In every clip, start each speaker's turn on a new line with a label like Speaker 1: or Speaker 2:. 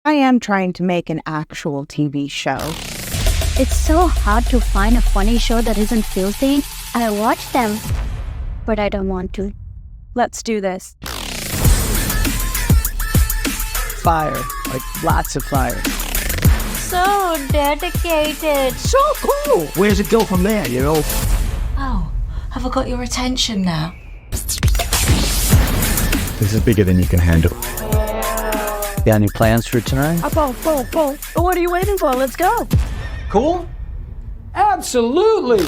Speaker 1: I am trying to make an actual TV show.
Speaker 2: It's so hard to find a funny show that isn't filthy. I watch them, but I don't want to.
Speaker 3: Let's do this.
Speaker 4: Fire, like lots of fire.
Speaker 2: So dedicated.
Speaker 4: So cool. Where's it go from there, you know?
Speaker 5: Oh, have I got your attention now?
Speaker 6: This is bigger than you can handle.
Speaker 4: You got any plans for tonight?
Speaker 3: Boom. What are you waiting for? Let's go.
Speaker 7: Cool? Absolutely!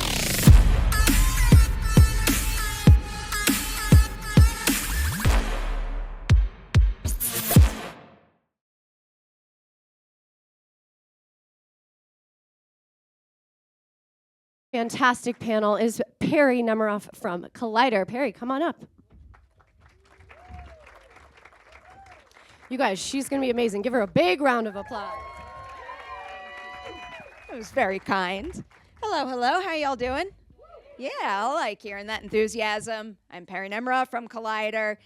Speaker 8: Fantastic panel is Perry Nemiroff from Collider. Perry, come on up. You guys, she's going to be amazing. Give her a big round of applause.
Speaker 9: That was very kind. Hello. How y'all doing? Yeah, I like hearing that enthusiasm. I'm Perry Nemiroff from Collider.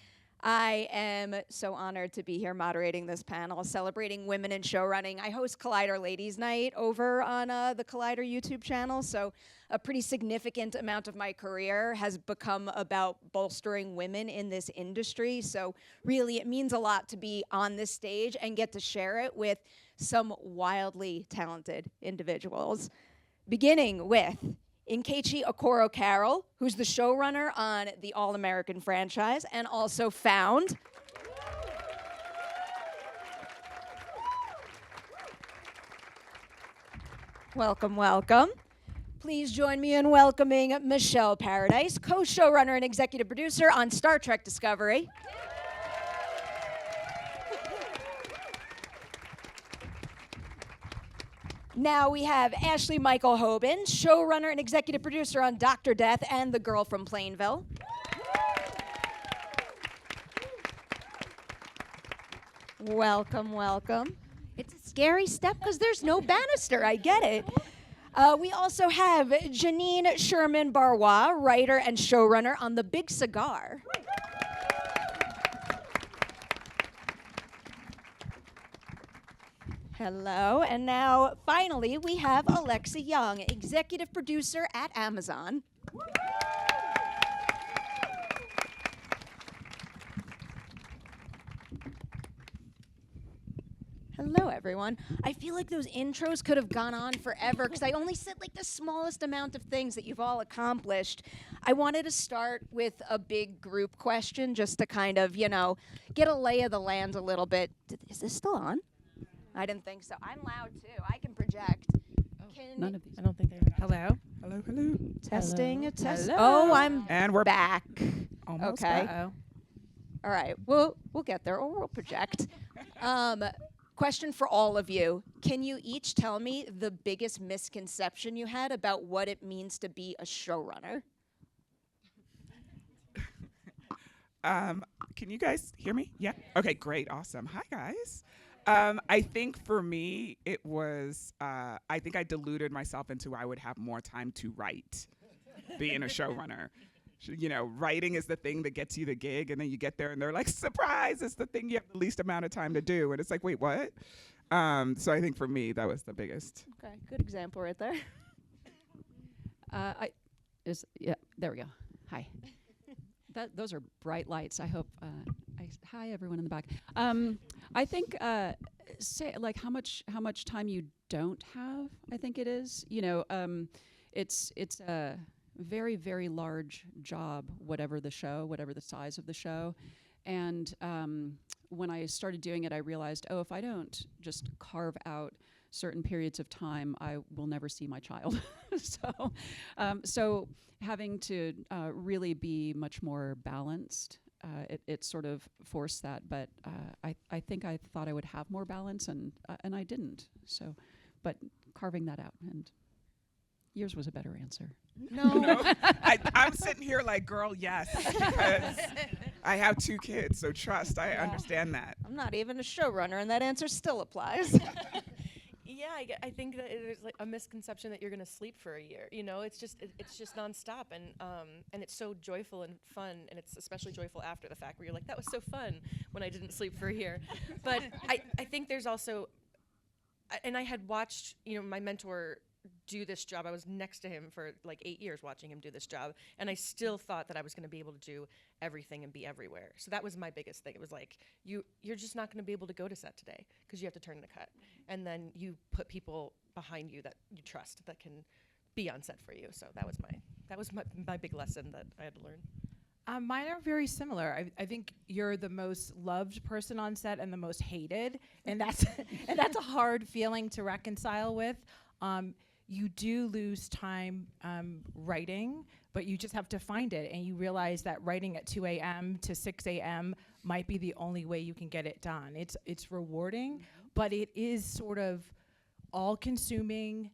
Speaker 9: I am so honored to be here moderating this panel, celebrating women in showrunning. I host Collider Ladies Night over on the Collider YouTube channel, so a pretty significant amount of my career has become about bolstering women in this industry. So really, it means a lot to be on this stage and get to share it with some wildly talented individuals. Beginning with Nkechi Okoro Carroll, who's the showrunner on the All-American franchise and also found Welcome. Please join me in welcoming Michelle Paradise, co-showrunner and executive producer on Star Trek Discovery. Now we have Ashley Michel-Hoban, showrunner and executive producer on Dr. Death and The Girl from Plainville. Welcome. It's a scary step because there's no banister, I get it. We also have Janine Sherman Barrois, writer and showrunner on The Big Cigar. Hello, and now finally we have Alexa Young, executive producer at Amazon. Hello, everyone. I feel like those intros could have gone on forever because I only said like the smallest amount of things that you've all accomplished. I wanted to start with a big group question just to kind of, get a lay of the land a little bit. Is this still on? I didn't think so. I'm loud too. I can project.
Speaker 3: None of these. I don't think they are.
Speaker 10: Hello.
Speaker 9: Testing.
Speaker 3: Hello.
Speaker 9: Oh, I'm
Speaker 10: And we're
Speaker 9: back.
Speaker 10: almost
Speaker 9: Okay.
Speaker 10: back.
Speaker 9: All right. We'll get there, or we'll project. Question for all of you. Can you each tell me the biggest misconception you had about what it means to be a showrunner?
Speaker 10: Can you guys hear me? Yeah? Okay, great, awesome. Hi, guys. I think for me, it was, I think I deluded myself into I would have more time to write being a showrunner. Writing is the thing that gets you the gig, and then you get there and they're like, surprise, it's the thing you have the least amount of time to do. And it's like, wait, what? So I think for me, that was the biggest.
Speaker 9: Okay, good example right there.
Speaker 3: There we go. Hi. Those are bright lights. I hope. Hi, everyone in the back. I think say like how much time you don't have. I think it is. It's a very, very large job. Whatever the size of the show, and when I started doing it, I realized, if I don't just carve out certain periods of time, I will never see my child. So having to really be much more balanced, it sort of forced that. But I think I thought I would have more balance, and I didn't. So, but carving that out, and yours was a better answer.
Speaker 10: No. I'm sitting here like, girl, yes, because I have 2 kids, so trust, I understand that.
Speaker 9: I'm not even a showrunner, and that answer still applies.
Speaker 11: Yeah, I think that it is like a misconception that you're going to sleep for a year. You know, it's just nonstop, and it's so joyful and fun, and it's especially joyful after the fact where you're like, that was so fun when I didn't sleep for a year. But I think there's also, and I had watched, my mentor do this job. I was next to him for like 8 years watching him do this job, and I still thought that I was going to be able to do everything and be everywhere. So that was my biggest thing. It was like, you're just not going to be able to go to set today because you have to turn the cut, and then you put people behind you that you trust that can be on set for you. So that was my big lesson that I had to learn.
Speaker 12: Mine are very similar. I think you're the most loved person on set and the most hated, and that's a hard feeling to reconcile with. You do lose time writing, but you just have to find it, and you realize that writing at 2 a.m. to 6 a.m. might be the only way you can get it done. It's rewarding, but it is sort of all-consuming.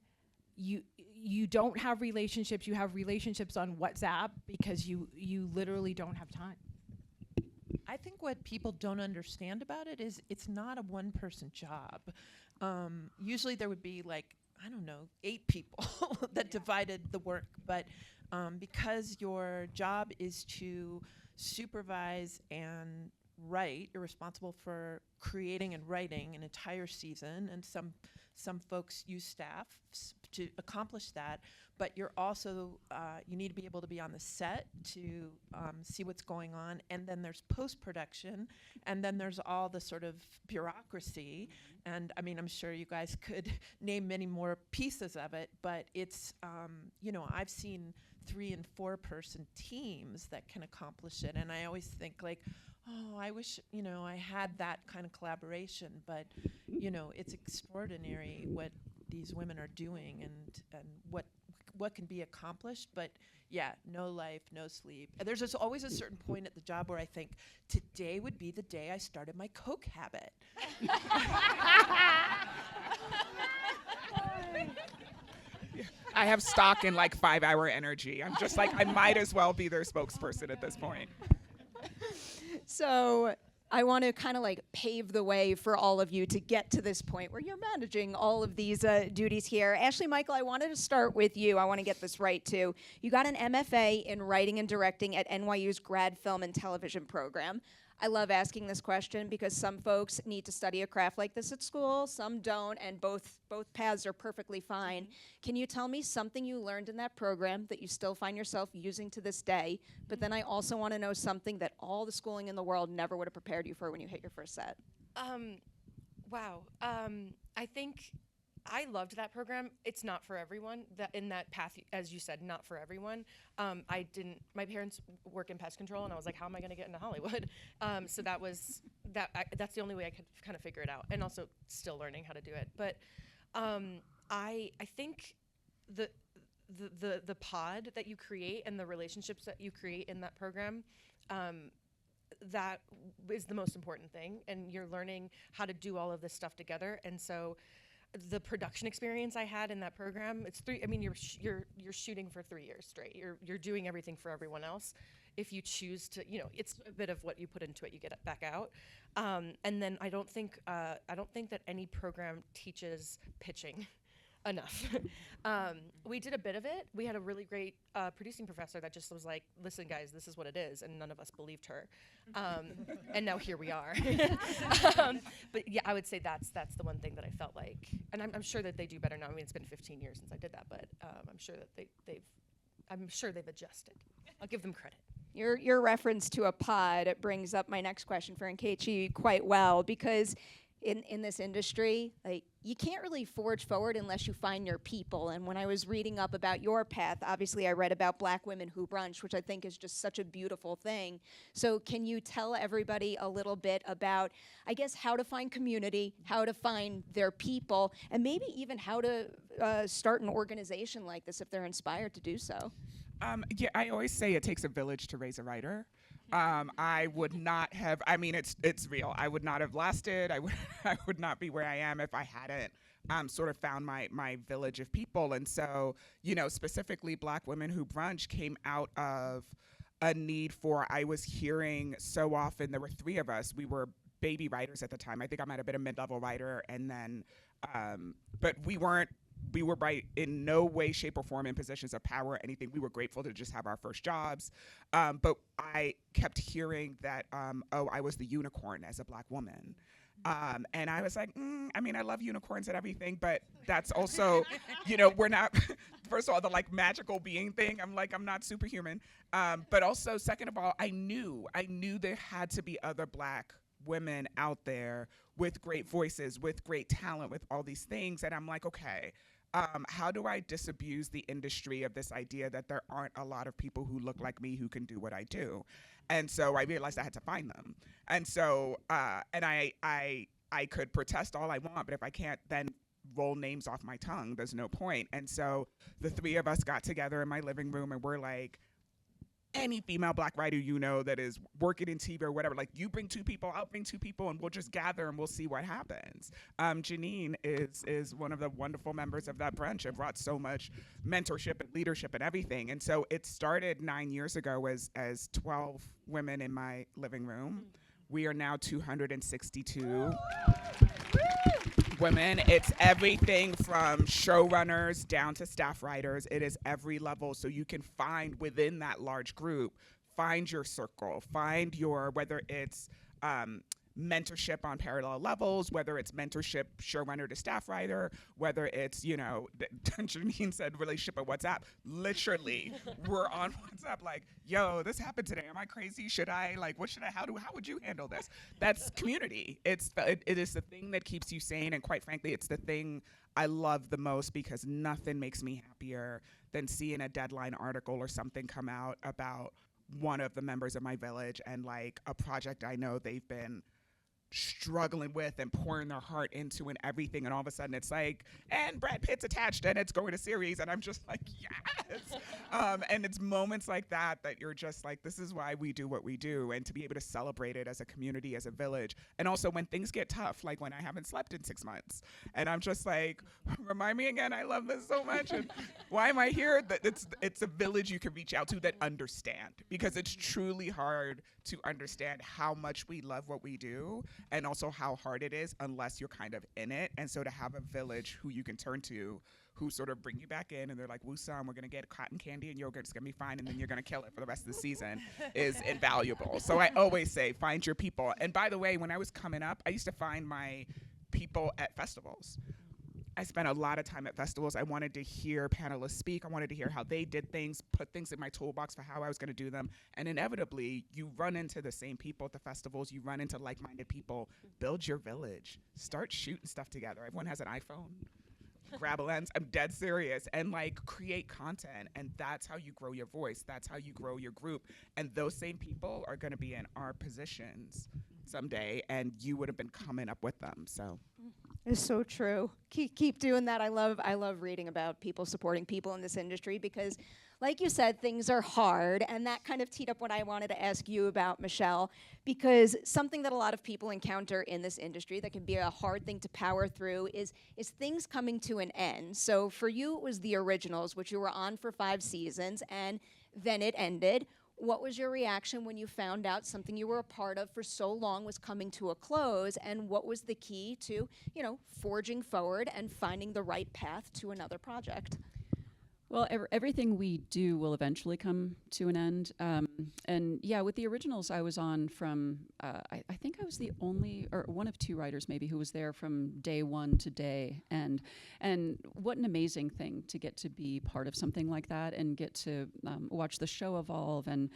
Speaker 12: You don't have relationships. You have relationships on WhatsApp because you literally don't have time.
Speaker 13: I think what people don't understand about it is it's not a one-person job. Usually there would be like, I don't know, 8 people that divided the work, but because your job is to supervise and write, you're responsible for creating and writing an entire season, and some folks use staff to accomplish that, but you're also, you need to be able to be on the set to see what's going on, and then there's post-production, and then there's all the sort of bureaucracy, and I mean, I'm sure you guys could name many more pieces of it, but it's, I've seen 3 and 4 person teams that can accomplish it, and I always think like, oh, I wish, I had that kind of collaboration, but, it's extraordinary what these women are doing and what can be accomplished, but yeah, no life, no sleep. And there's always a certain point at the job where I think, today would be the day I started my Coke habit.
Speaker 10: I have stock in like 5-hour energy. I'm just like, I might as well be their spokesperson at this point.
Speaker 9: So I want to kind of like pave the way for all of you to get to this point where you're managing all of these duties here. Ashley, Michael, I wanted to start with you. I want to get this right too. You got an MFA in writing and directing at NYU's grad film and television program. I love asking this question because some folks need to study a craft like this at school, some don't, and both paths are perfectly fine. Can you tell me something you learned in that program that you still find yourself using to this day? But then I also want to know something that all the schooling in the world never would have prepared you for when you hit your first set.
Speaker 11: Wow. I think I loved that program. It's not for everyone. In that path, as you said, not for everyone. My parents work in pest control, and I was like, how am I going to get into Hollywood? So that's the only way I could kind of figure it out, and also still learning how to do it. But I think the pod that you create and the relationships that you create in that program, that is the most important thing, and you're learning how to do all of this stuff together. And so the production experience I had in that program, you're shooting for 3 years straight. You're doing everything for everyone else. If you choose to, it's a bit of what you put into it, you get it back out. And then I don't think that any program teaches pitching enough. We did a bit of it. We had a really great producing professor that just was like, listen guys, this is what it is, and none of us believed her. And now here we are. But yeah, I would say that's the one thing that I felt like, and I'm sure that they do better now. I mean, it's been 15 years since I did that, but I'm sure that they've adjusted. I'll give them credit.
Speaker 9: Your reference to a pod brings up my next question for Nkechi quite well, because in this industry, like, you can't really forge forward unless you find your people. And when I was reading up about your path, obviously I read about Black Women Who Brunch, which I think is just such a beautiful thing. So can you tell everybody a little bit about, I guess, how to find community, how to find their people, and maybe even how to start an organization like this if they're inspired to do so?
Speaker 10: Yeah, I always say it takes a village to raise a writer. I would not have, it's real. I would not have lasted. I would not be where I am if I hadn't sort of found my village of people. And so, specifically Black Women Who Brunch came out of a need for, I was hearing so often, there were 3 of us, we were baby writers at the time. I think I might have been a mid-level writer, and then, but we were in no way, shape, or form in positions of power or anything. We were grateful to just have our first jobs. But I kept hearing that, I was the unicorn as a Black woman. And I was like, I mean, I love unicorns and everything, but that's also, we're not, first of all, the like magical being thing. I'm not superhuman. But also, second of all, I knew there had to be other Black women out there with great voices, with great talent, with all these things. And I'm like, okay, how do I disabuse the industry of this idea that there aren't a lot of people who look like me who can do what I do? And so I realized I had to find them. And so, and I could protest all I want, but if I can't then roll names off my tongue, there's no point. And so the three of us got together in my living room and we're like, any female Black writer that is working in TV or whatever, like you bring 2 people, I'll bring 2 people, and we'll just gather and we'll see what happens. Janine is one of the wonderful members of that brunch and brought so much mentorship and leadership and everything. And so it started 9 years ago as 12 women in my living room. We are now 262 women. It's everything from showrunners down to staff writers. It is every level. So you can find within that large group, find your circle, find your, whether it's mentorship on parallel levels, whether it's mentorship showrunner to staff writer, whether it's, Janine said relationship on WhatsApp. Literally, we're on WhatsApp like, yo, this happened today. Am I crazy? Should I, how would you handle this? That's community. It is the thing that keeps you sane. And quite frankly, it's the thing I love the most, because nothing makes me happier than seeing a Deadline article or something come out about one of the members of my village and like a project I know they've been struggling with and pouring their heart into and everything, and all of a sudden it's like, and Brad Pitt's attached and it's going to series, and I'm just like, yes. And it's moments like that you're just like, this is why we do what we do, and to be able to celebrate it as a community, as a village. And also when things get tough, like when I haven't slept in 6 months and I'm just like, remind me again, I love this so much, and why am I here? That it's a village you can reach out to that understand, because it's truly hard to understand how much we love what we do, and also how hard it is unless you're kind of in it. And so to have a village who you can turn to, who sort of bring you back in, and they're like, Woo-san, we're gonna get cotton candy and yogurt, it's gonna be fine, and then you're gonna kill it for the rest of the season, is invaluable. So I always say, find your people. And by the way, when I was coming up, I used to find my people at festivals. I spent a lot of time at festivals. I wanted to hear panelists speak. I wanted to hear how they did things, put things in my toolbox for how I was going to do them. And inevitably, you run into the same people at the festivals. You run into like-minded people. Build your village. Start shooting stuff together. Everyone has an iPhone. Grab a lens. I'm dead serious. And like create content. And that's how you grow your voice. That's how you grow your group. And those same people are going to be in our positions someday, and you would have been coming up with them. So
Speaker 9: it's so true. Keep doing that. I love reading about people supporting people in this industry, because like you said, things are hard, and that kind of teed up what I wanted to ask you about, Michelle, because something that a lot of people encounter in this industry that can be a hard thing to power through is things coming to an end. So for you, it was the originals, which you were on for 5 seasons, and then it ended. What was your reaction when you found out something you were a part of for so long was coming to a close, and what was the key to, forging forward and finding the right path to another project?
Speaker 3: Well, everything we do will eventually come to an end. And yeah, with the originals, I was on from, I think I was the only, or one of 2 writers maybe, who was there from day 1 to day end. And what an amazing thing to get to be part of something like that and get to watch the show evolve. And,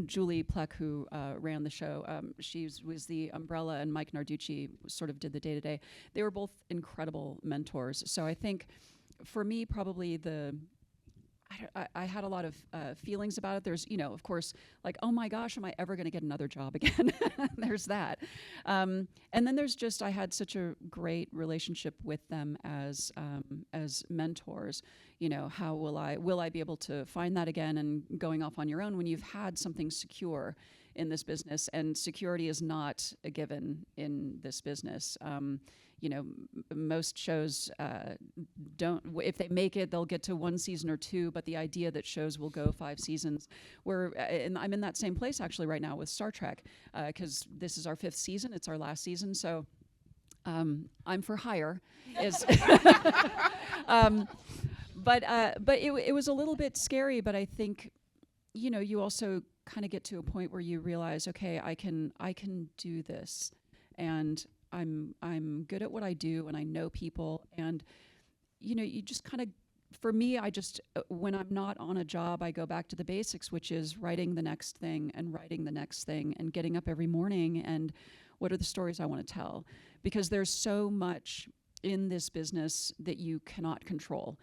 Speaker 3: Julie Pleck, who ran the show, she was the umbrella, and Mike Narducci sort of did the day-to-day. They were both incredible mentors. So I think, for me, probably I had a lot of feelings about it. There's, of course, like, oh my gosh, am I ever going to get another job again? There's that. And then there's just, I had such a great relationship with them as mentors. How will I be able to find that again? And going off on your own when you've had something secure in this business, and security is not a given in this business. Most shows don't. If they make it, they'll get to 1 season or 2. But the idea that shows will go 5 seasons, and I'm in that same place actually right now with Star Trek, because this is our 5th season. It's our last season, so I'm for hire. But it was a little bit scary. But I think, you also kind of get to a point where you realize, okay, I can do this, and I'm good at what I do, and I know people, and you just kind of, for me, I just when I'm not on a job, I go back to the basics, which is writing the next thing and writing the next thing and getting up every morning and what are the stories I want to tell, because there's so much in this business that you cannot control.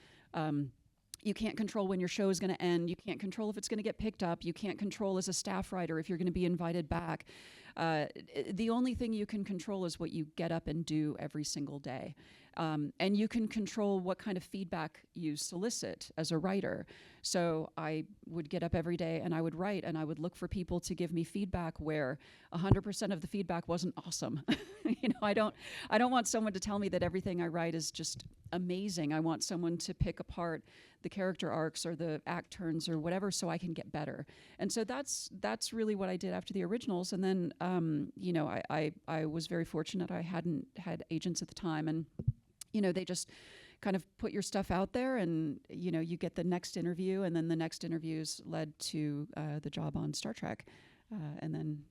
Speaker 3: You can't control when your show is going to end. You can't control if it's going to get picked up. You can't control as a staff writer if you're going to be invited back. The only thing you can control is what you get up and do every single day. And you can control what kind of feedback you solicit as a writer. So I would get up every day and I would write, and I would look for people to give me feedback where 100% of the feedback wasn't awesome. I don't want someone to tell me that everything I write is just amazing. I want someone to pick apart the character arcs or the act turns or whatever, so I can get better. And so that's really what I did after the originals. And then I was very fortunate. I hadn't had agents at the time, and they just kind of put your stuff out there, and you get the next interview, and then the next interviews led to the job on Star Trek, and then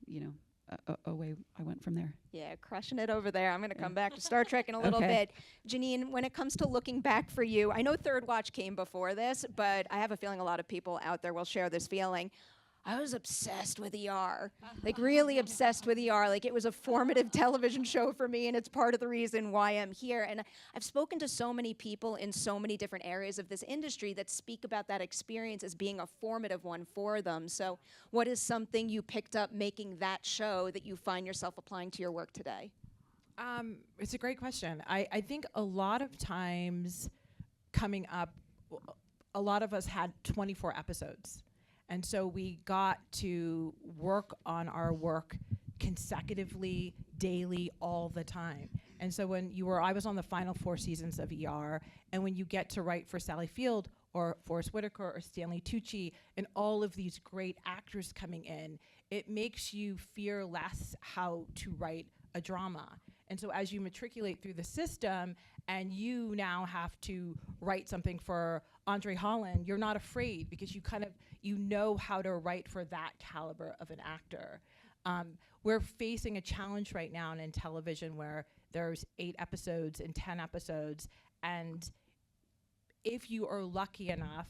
Speaker 3: away I went from there.
Speaker 9: Yeah, crushing it over there. I'm going to come back to Star Trek in a little bit. Janine, when it comes to looking back for you, I know Third Watch came before this, but I have a feeling a lot of people out there will share this feeling. I was obsessed with ER, like really obsessed with ER. Like it was a formative television show for me, and it's part of the reason why I'm here. And I've spoken to so many people in so many different areas of this industry that speak about that experience as being a formative one for them. So what is something you picked up making that show that you find yourself applying to your work today?
Speaker 12: It's a great question. I think a lot of times coming up, a lot of us had 24 episodes. And so we got to work on our work consecutively, daily, all the time. And so I was on the final 4 seasons of ER, and when you get to write for Sally Field or Forrest Whitaker or Stanley Tucci and all of these great actors coming in, it makes you fear less how to write a drama. And so as you matriculate through the system and you now have to write something for Andre Holland, you're not afraid because you know how to write for that caliber of an actor. We're facing a challenge right now in television where there's 8 episodes and 10 episodes, and if you are lucky enough,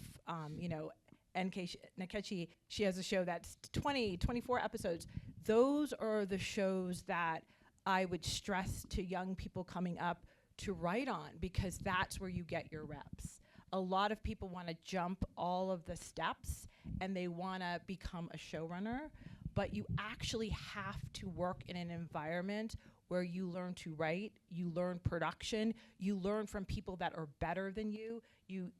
Speaker 12: Nkechi, she has a show that's 20, 24 episodes. Those are the shows that I would stress to young people coming up to write on, because that's where you get your reps. A lot of people want to jump all of the steps and they want to become a showrunner, but you actually have to work in an environment where you learn to write, you learn production, you learn from people that are better than you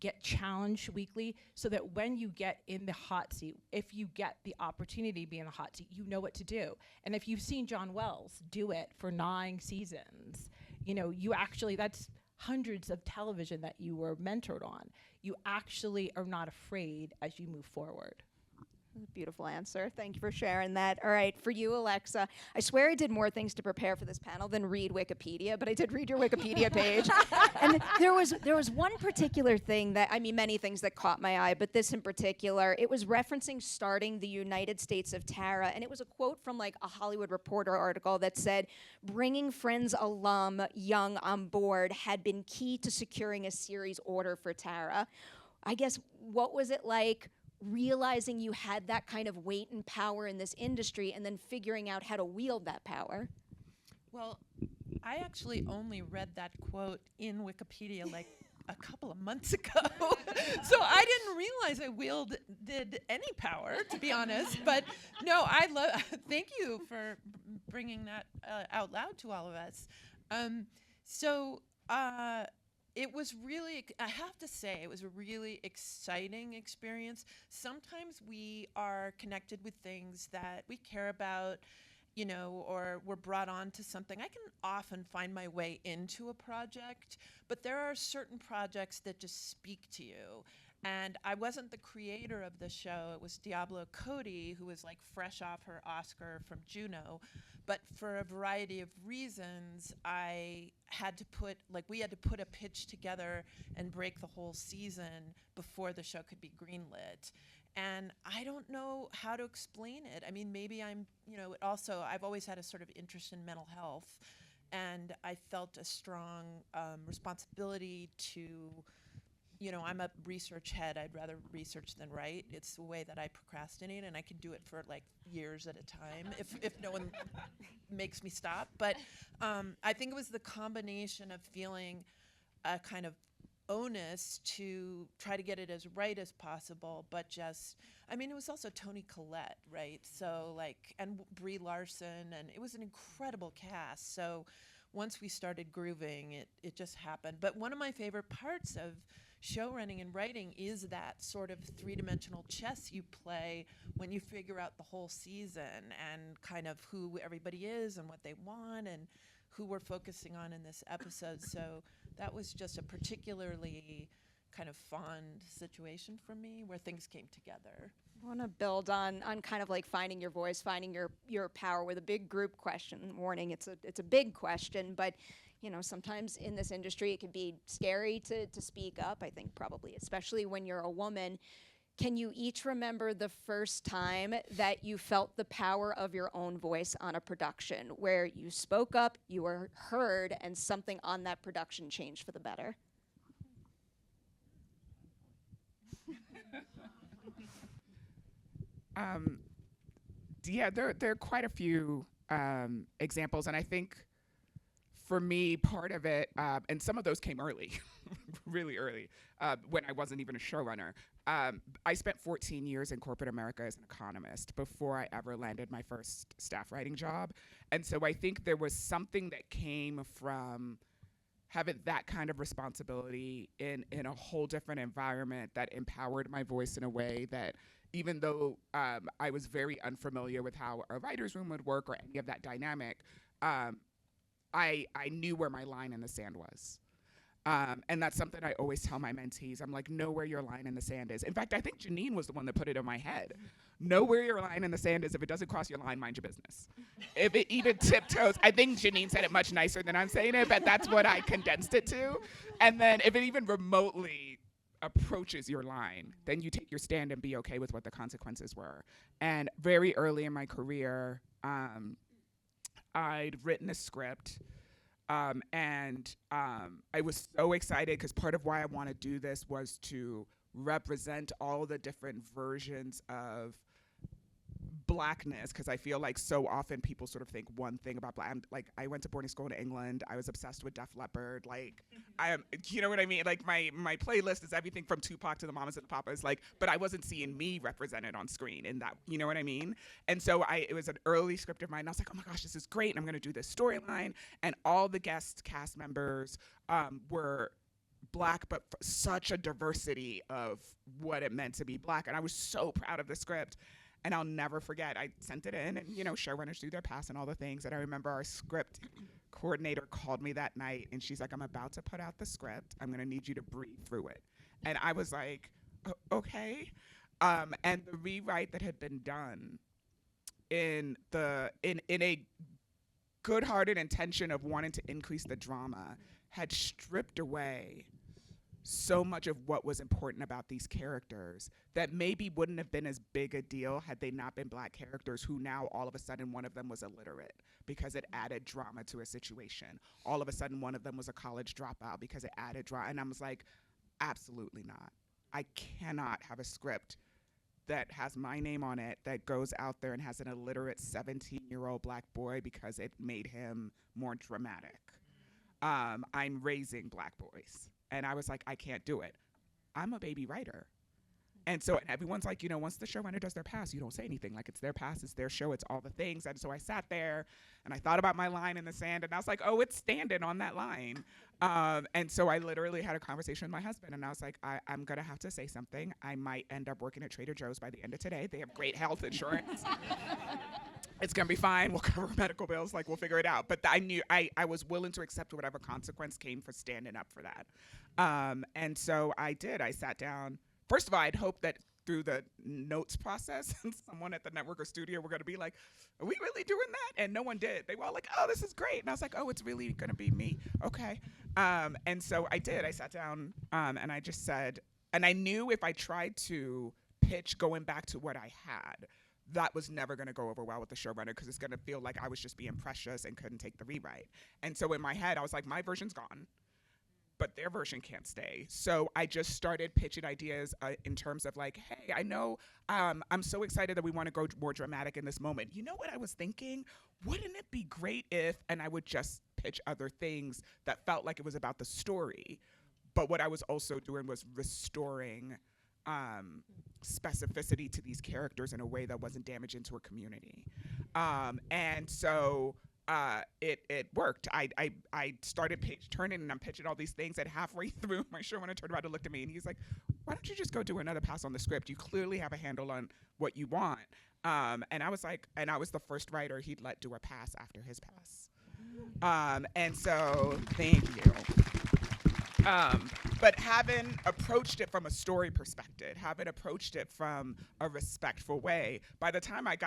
Speaker 12: get challenged weekly, so that when you get in the hot seat, if you get the opportunity to be in the hot seat, you know what to do. And if you've seen John Wells do it for 9 seasons, you actually, that's hundreds of television that you were mentored on. You actually are not afraid as you move forward.
Speaker 9: Beautiful answer. Thank you for sharing that. All right, for you, Alexa, I swear I did more things to prepare for this panel than read Wikipedia, but I did read your Wikipedia page. And there was one particular thing many things that caught my eye, but this in particular, it was referencing starting the United States of Tara, and it was a quote from like a Hollywood Reporter article that said, bringing Friends alum Young on board had been key to securing a series order for Tara. I guess, what was it like realizing you had that kind of weight and power in this industry and then figuring out how to wield that power?
Speaker 13: Well, I actually only read that quote in Wikipedia like a couple of months ago. So I didn't realize I wielded any power, to be honest. But no, thank you for bringing that out loud to all of us. it was really, I have to say, it was a really exciting experience. Sometimes we are connected with things that we care about, you know, or we're brought on to something. I can often find my way into a project, but there are certain projects that just speak to you. And I wasn't the creator of the show. It was Diablo Cody, who was like fresh off her Oscar from Juno. But for a variety of reasons, I had to put, like, we had to put a pitch together and break the whole season before the show could be greenlit. And I don't know how to explain it. I mean, maybe I'm, you know, also, I've always had a sort of interest in mental health. And I felt a strong responsibility to, you know, I'm a research head. I'd rather research than write. It's the way that I procrastinate, and I can do it for like years at a time if no one makes me stop. But I think it was the combination of feeling a kind of onus to try to get it as right as possible, but just, I mean, it was also Toni Collette, right? So like, and Brie Larson, and it was an incredible cast. So once we started grooving, it just happened. But one of my favorite parts of show running and writing is that sort of three-dimensional chess you play when you figure out the whole season and kind of who everybody is and what they want and who we're focusing on in this episode. So that was just a particularly kind of fond situation for me where things came together.
Speaker 9: I want to build on kind of like finding your voice, finding your power with a big group question. Warning, it's a big question, but you know, sometimes in this industry it can be scary to speak up. I think probably especially when you're a woman. Can you each remember the first time that you felt the power of your own voice on a production, where you spoke up, you were heard, and something on that production changed for the better?
Speaker 10: Yeah, there are quite a few examples, and I think for me, part of it, and some of those came early, really early, when I wasn't even a showrunner. I spent 14 years in corporate America as an economist before I ever landed my first staff writing job. And so I think there was something that came from having that kind of responsibility in a whole different environment that empowered my voice in a way that, even though I was very unfamiliar with how a writer's room would work or any of that dynamic, I knew where my line in the sand was. And that's something I always tell my mentees. I'm like, know where your line in the sand is. In fact, I think Janine was the one that put it in my head. Know where your line in the sand is. If it doesn't cross your line, mind your business. If it even tiptoes, I think Janine said it much nicer than I'm saying it, but that's what I condensed it to. And then if it even remotely approaches your line, then you take your stand and be okay with what the consequences were. And very early in my career, I'd written a script. And I was so excited because part of why I want to do this was to represent all the different versions of Blackness, because I feel like so often people sort of think one thing about Black. I went to boarding school in England. I was obsessed with Def Leppard. Like, I am, you know what I mean? Like, my playlist is everything from Tupac to the Mamas and the Papas. Like, but I wasn't seeing me represented on screen in that. You know what I mean? And so it was an early script of mine. And I was like, oh my gosh, this is great. And I'm going to do this storyline. And all the guest cast members were Black, but such a diversity of what it meant to be Black. And I was so proud of the script. And I'll never forget, I sent it in, and, you know, showrunners do their pass and all the things. And I remember our script coordinator called me that night, and she's like, I'm about to put out the script. I'm going to need you to breathe through it. And I was like, okay. And the rewrite that had been done in a good-hearted intention of wanting to increase the drama had stripped away so much of what was important about these characters that maybe wouldn't have been as big a deal had they not been Black characters who now all of a sudden one of them was illiterate because it added drama to a situation. All of a sudden one of them was a college dropout because it added drama. And I was like, absolutely not. I cannot have a script that has my name on it that goes out there and has an illiterate 17-year-old Black boy because it made him more dramatic. I'm raising Black boys. And I was like, I can't do it. I'm a baby writer. And so everyone's like, once the showrunner does their pass, you don't say anything. Like, it's their pass, it's their show, it's all the things. And so I sat there and I thought about my line in the sand, and I was like, oh, it's standing on that line. And so I literally had a conversation with my husband, and I was like, I'm going to have to say something. I might end up working at Trader Joe's by the end of today. They have great health insurance. It's going to be fine. We'll cover medical bills. Like, we'll figure it out. But I knew I was willing to accept whatever consequence came for standing up for that. And so I did. I sat down. First of all, I'd hoped that through the notes process, someone at the network or studio were going to be like, are we really doing that? And no one did. They were all like, oh, this is great. And I was like, oh, it's really going to be me. Okay. And so I did. I sat down and I just said, and I knew if I tried to pitch going back to what I had, that was never going to go over well with the showrunner, because it's going to feel like I was just being precious and couldn't take the rewrite. And so in my head, I was like, my version's gone, but their version can't stay. So I just started pitching ideas in terms of like, hey, I know I'm so excited that we want to go more dramatic in this moment. You know what I was thinking? Wouldn't it be great if, and I would just pitch other things that felt like it was about the story. But what I was also doing was restoring specificity to these characters in a way that wasn't damaging to a community. And so it worked. I started turning, and I'm pitching all these things, and halfway through, my showrunner turned around to look at me, and he's like, why don't you just go do another pass on the script? You clearly have a handle on what you want. And I was like, and I was the first writer he'd let do a pass after his pass. And so thank you. But having approached it from a story perspective, having approached it from a respectful way, by the time I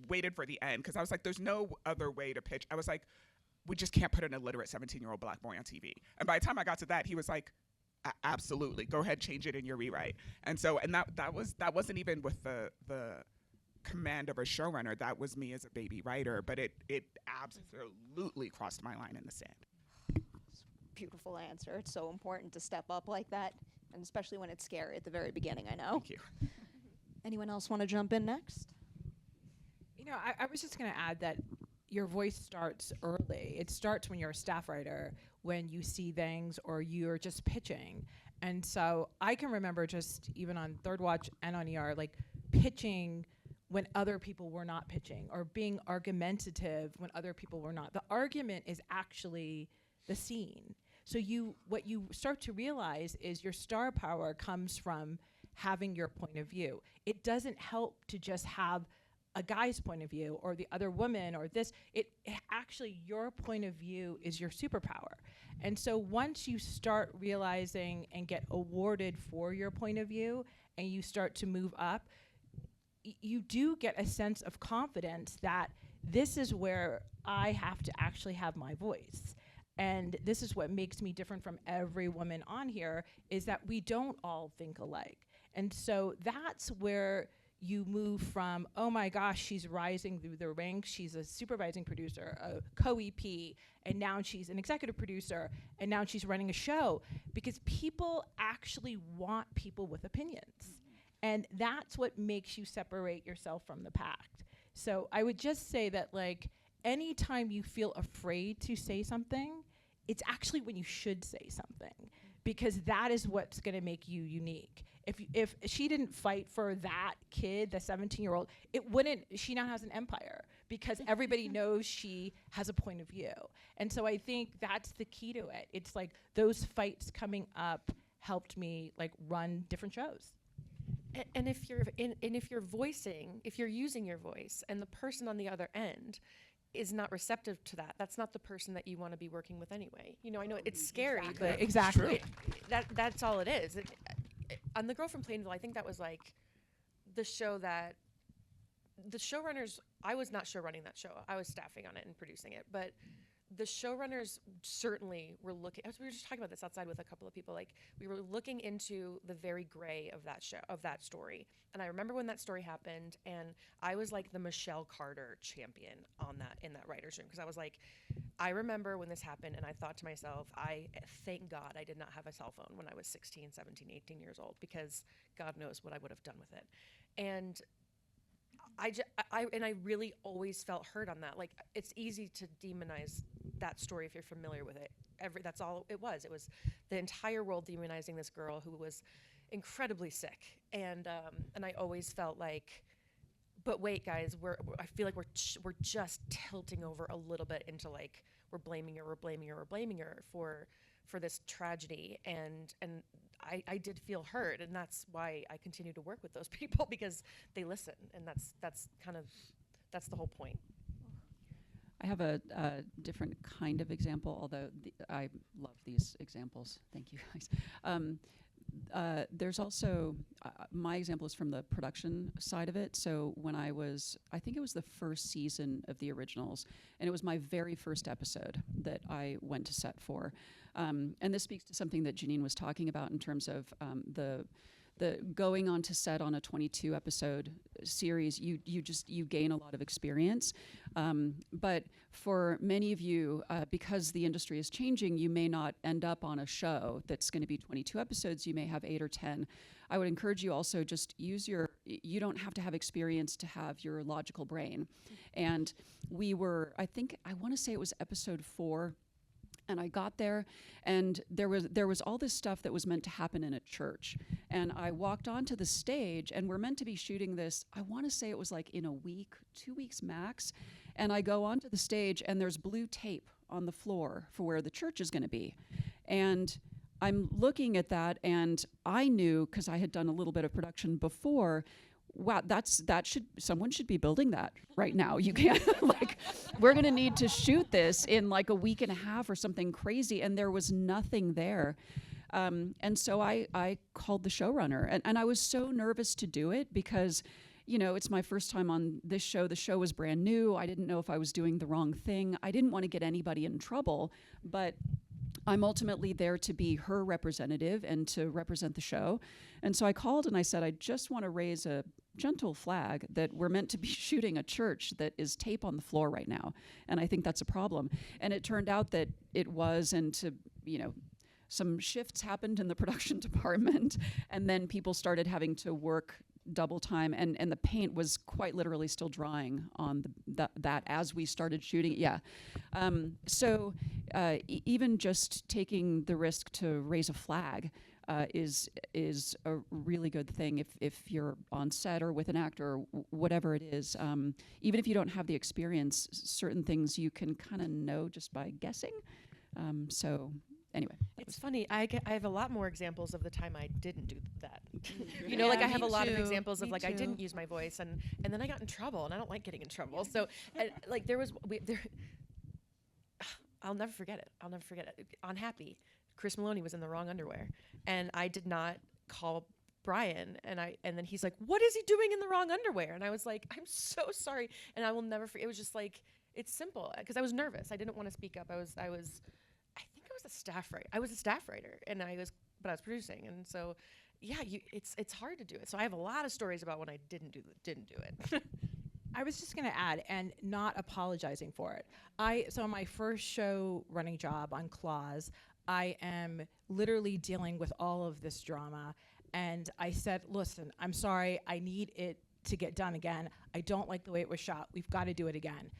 Speaker 10: waited for the end, because I was like, there's no other way to pitch. I was like, we just can't put an illiterate 17-year-old black boy on TV. And by the time I got to that, he was like, absolutely, go ahead, change it in your rewrite. And so, and that wasn't even with the command of a showrunner. That was me as a baby writer, but it absolutely crossed my line in the sand.
Speaker 9: Beautiful answer. It's so important to step up like that, and especially when it's scary at the very beginning, I know.
Speaker 10: Thank you.
Speaker 9: Anyone else want to jump in next?
Speaker 12: I was just going to add that your voice starts early. It starts when you're a staff writer, when you see things or you're just pitching. And so I can remember just even on Third Watch and on ER, like pitching when other people were not pitching, or being argumentative when other people were not. The argument is actually the scene. So what you start to realize is your star power comes from having your point of view. It doesn't help to just have a guy's point of view or the other woman or this. It actually, your point of view is your superpower. And so once you start realizing and get awarded for your point of view, and you start to move up, you do get a sense of confidence that this is where I have to actually have my voice. And this is what makes me different from every woman on here, is that we don't all think alike. And so that's where you move from, oh my gosh, she's rising through the ranks, she's a supervising producer, a co-EP, and now she's an executive producer, and now she's running a show. Because people actually want people with opinions. And that's what makes you separate yourself from the pack. So I would just say that, like, anytime you feel afraid to say something, it's actually when you should say something, because that is what's going to make you unique. If she didn't fight for that kid, the 17-year-old, she now has an empire, because everybody knows she has a point of view. And so I think that's the key to it. It's like those fights coming up helped me like run different shows.
Speaker 11: And if you're using your voice, and the person on the other end is not receptive to that, that's not the person that you want to be working with anyway. I know it's scary, but
Speaker 12: exactly,
Speaker 11: that's all it is. On The Girl from Plainville, I think that was like the show that the showrunners. I was not showrunning that show. I was staffing on it and producing it, but the showrunners certainly were looking. We were just talking about this outside with a couple of people. Like, we were looking into the very gray of that show, of that story. And I remember when that story happened, and I was like the Michelle Carter champion in that writer's room, because I was like, I remember when this happened, and I thought to myself, thank God I did not have a cell phone when I was 16, 17, 18 years old, because God knows what I would have done with it. And I really always felt hurt on that. Like, it's easy to demonize that story if you're familiar with it. That's all it was. It was the entire world demonizing this girl who was incredibly sick, and I always felt like, but wait, guys, I feel like we're just tilting over a little bit into like we're blaming her for this tragedy, and I did feel hurt, and that's why I continue to work with those people, because they listen, and that's the whole point.
Speaker 3: I have a different kind of example, although I love these examples. Thank you, guys. There's also, my example is from the production side of it. So when I think it was the first season of the originals, and it was my very first episode that I went to set for. And this speaks to something that Janine was talking about in terms of the going on to set on a 22 episode series. You gain a lot of experience. But for many of you, because the industry is changing, you may not end up on a show that's going to be 22 episodes. You may have 8 or 10. I would encourage you also just you don't have to have experience to have your logical brain. And I want to say it was episode 4. And I got there, and there was all this stuff that was meant to happen in a church. And I walked onto the stage, and we're meant to be shooting this, I want to say it was like in a week, 2 weeks max. And I go onto the stage, and there's blue tape on the floor for where the church is going to be. And I'm looking at that, and I knew, because I had done a little bit of production before, wow, someone should be building that right now. You can't, we're going to need to shoot this in like a week and a half or something crazy. And there was nothing there. And so I called the showrunner, and I was so nervous to do it because, it's my first time on this show. The show was brand new. I didn't know if I was doing the wrong thing. I didn't want to get anybody in trouble, but I'm ultimately there to be her representative and to represent the show. And so I called and I said, I just want to raise a gentle flag that we're meant to be shooting a church that is tape on the floor right now. And I think that's a problem. And it turned out that it was, and some shifts happened in the production department, and then people started having to work double time, and the paint was quite literally still drying on that as we started shooting. Yeah. Even just taking the risk to raise a flag is a really good thing if you're on set or with an actor or whatever it is. Even if you don't have the experience, certain things you can kind of know just by guessing. Anyway,
Speaker 11: it's funny. I have a lot more examples of the time I didn't do that. I have a lot of examples of I didn't use my voice, and then I got in trouble, and I don't like getting in trouble. So, I'll never forget it. On Happy, Chris Maloney was in the wrong underwear, and I did not call Brian, and then he's like, "What is he doing in the wrong underwear?" And I was like, "I'm so sorry," and I will never forget. It was just it's simple, because I was nervous. I didn't want to speak up. I was a staff writer. I was a staff writer, but I was producing, and so, yeah, it's hard to do it. So I have a lot of stories about when I didn't do it.
Speaker 12: I was just going to add, and not apologizing for it. So my first show running job on Claws, I am literally dealing with all of this drama, and I said, "Listen, I'm sorry. I need it to get done again. I don't like the way it was shot. We've got to do it again."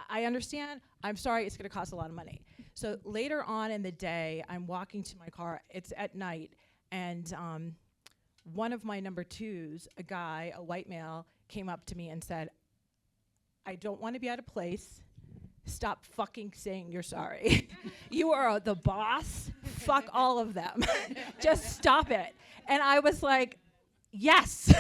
Speaker 12: I understand. I'm sorry. It's going to cost a lot of money. So later on in the day, I'm walking to my car. It's at night, and one of my number twos, a guy, a white male, came up to me and said, "I don't want to be out of place. Stop fucking saying you're sorry. You are the boss. Fuck all of them. Just stop it." And I was like, yes.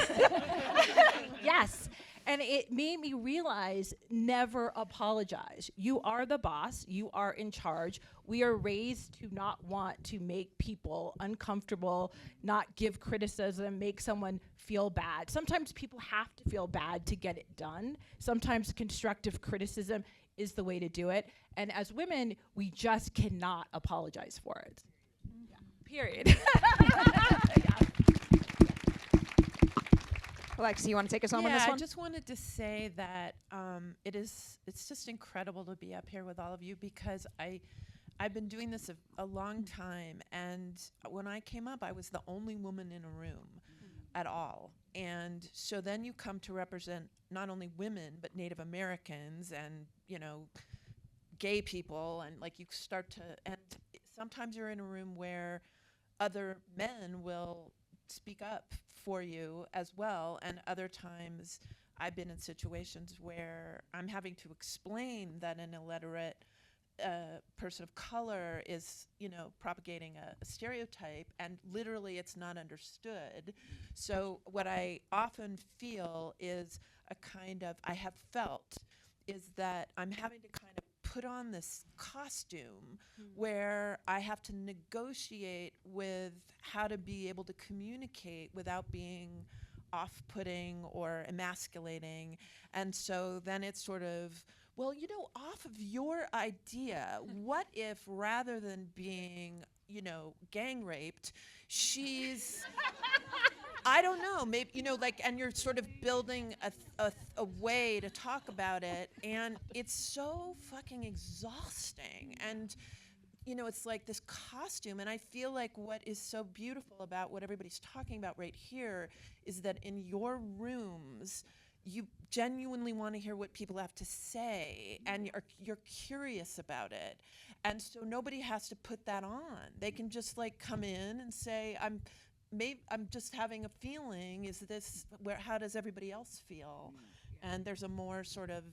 Speaker 12: Yes. And it made me realize, never apologize. You are the boss. You are in charge. We are raised to not want to make people uncomfortable, not give criticism, make someone feel bad. Sometimes people have to feel bad to get it done. Sometimes constructive criticism is the way to do it. And as women, we just cannot apologize for it. Yeah. Period.
Speaker 9: Alexi, you want to take us home on this one?
Speaker 13: I just wanted to say that it's just incredible to be up here with all of you, because I've been doing this a long time, and when I came up, I was the only woman in a room at all. And so then you come to represent not only women, but Native Americans and, gay people, and you start to, and sometimes you're in a room where other men will speak up for you as well. And other times I've been in situations where I'm having to explain that an illiterate person of color is, propagating a stereotype, and literally it's not understood. So what I often feel is I have felt is that I'm having to kind of put on this costume where I have to negotiate with how to be able to communicate without being off-putting or emasculating. And so then it's sort of, well, off of your idea, what if rather than being, gang raped, she's, I don't know, maybe, and you're sort of building a way to talk about it, and it's so fucking exhausting. And, it's like this costume, and I feel like what is so beautiful about what everybody's talking about right here is that in your rooms, you genuinely want to hear what people have to say, and you're curious about it. And so nobody has to put that on. They can just come in and say, I'm just having a feeling, how does everybody else feel? And there's a more sort of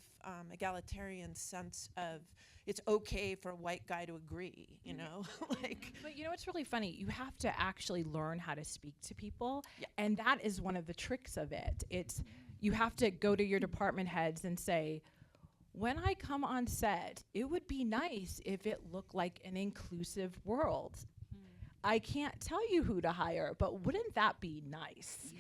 Speaker 13: egalitarian sense of it's okay for a white guy to agree,
Speaker 12: But it's really funny. You have to actually learn how to speak to people, and that is one of the tricks of it. You have to go to your department heads and say, when I come on set, it would be nice if it looked like an inclusive world. I can't tell you who to hire, but wouldn't that be nice?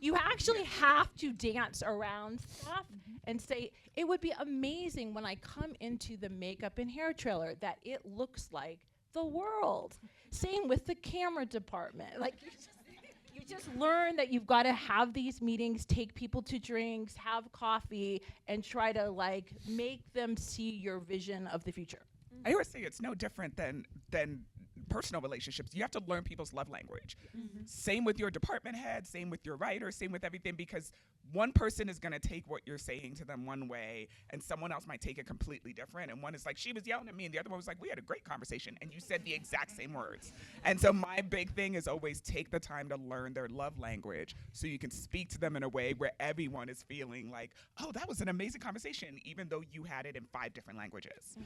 Speaker 12: You actually have to dance around stuff and say, it would be amazing when I come into the makeup and hair trailer that it looks like the world. Same with the camera department. You just learn that you've got to have these meetings, take people to drinks, have coffee, and try to make them see your vision of the future.
Speaker 10: I always say it's no different than personal relationships. You have to learn people's love language. Same with your department head, same with your writer, same with everything, because one person is going to take what you're saying to them one way, and someone else might take it completely different. And one is like, she was yelling at me, and the other one was like, we had a great conversation, and you said the exact same words. And so my big thing is always take the time to learn their love language so you can speak to them in a way where everyone is feeling like, oh, that was an amazing conversation, even though you had it in 5 different languages.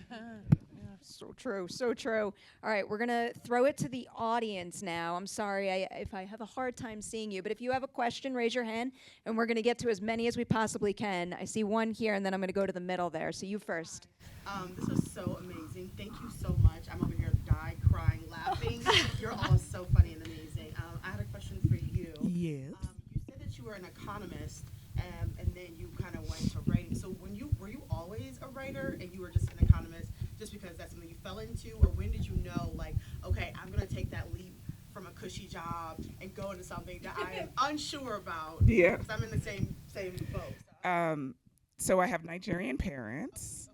Speaker 9: So true, so true. All right, we're going to throw it to the audience now. I'm sorry if I have a hard time seeing you, but if you have a question, raise your hand, and we're going to get to as many as we possibly can. I see one here, and then I'm going to go to the middle there. So you first.
Speaker 14: This was so amazing. Thank you so much. I'm over here dying, crying, laughing. You're all so funny and amazing. I had a question for you.
Speaker 10: Yes.
Speaker 14: You said that you were an economist, and then you kind of went to writing. So were you always a writer, and you were just an economist just because that's something you fell into, or when did you know, okay, I'm going to take that leap from a cushy job and go into something that I am unsure about?
Speaker 10: Yeah.
Speaker 14: Because I'm in the same boat.
Speaker 10: So I have Nigerian parents.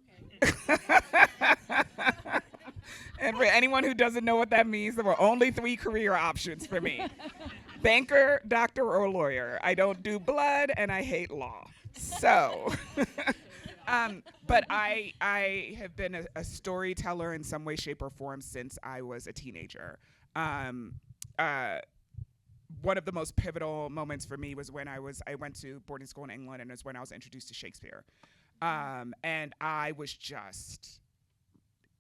Speaker 10: And for anyone who doesn't know what that means, there were only 3 career options for me. Banker, doctor, or lawyer. I don't do blood, and I hate law. So, but I have been a storyteller in some way, shape, or form since I was a teenager. One of the most pivotal moments for me was when I went to boarding school in England, and it's when I was introduced to Shakespeare. And I was just,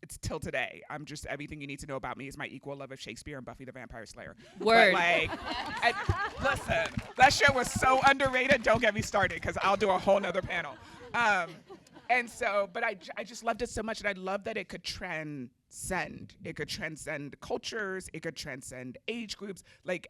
Speaker 10: it's till today, I'm just, everything you need to know about me is my equal love of Shakespeare and Buffy the Vampire Slayer.
Speaker 9: Word.
Speaker 10: But listen, that show was so underrated, don't get me started, because I'll do a whole nother panel. And so, but I just loved it so much, and I love that it could transcend. It could transcend cultures, it could transcend age groups,